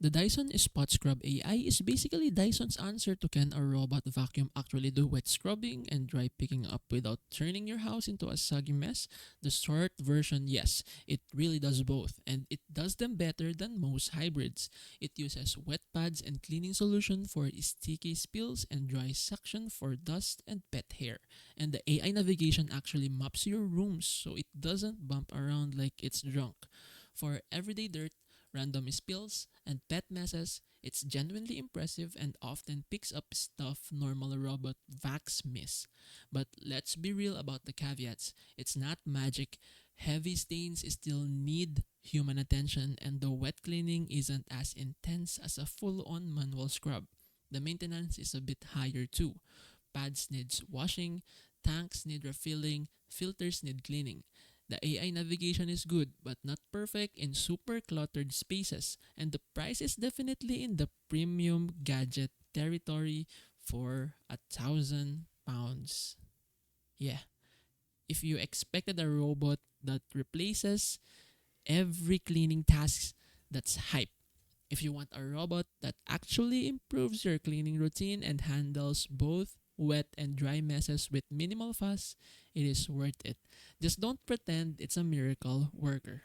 The Dyson Spot Scrub AI is basically Dyson's answer to can a robot vacuum actually do wet scrubbing and dry picking up without turning your house into a soggy mess? The short version, yes, it really does both, and it does them better than most hybrids. It uses wet pads and cleaning solution for sticky spills and dry suction for dust and pet hair. And the AI navigation actually maps your rooms so it doesn't bump around like it's drunk. For everyday dirt, random spills, and pet messes, it's genuinely impressive and often picks up stuff normal robot vacs miss. But let's be real about the caveats. It's not magic. Heavy stains still need human attention and the wet cleaning isn't as intense as a full-on manual scrub. The maintenance is a bit higher too. Pads needs washing, tanks need refilling, filters need cleaning. The AI navigation is good but not perfect in super cluttered spaces, and the price is definitely in the premium gadget territory for £1,000. Yeah, if you expected a robot that replaces every cleaning task, that's hype. If you want a robot that actually improves your cleaning routine and handles both wet and dry messes with minimal fuss, it is worth it. Just don't pretend it's a miracle worker.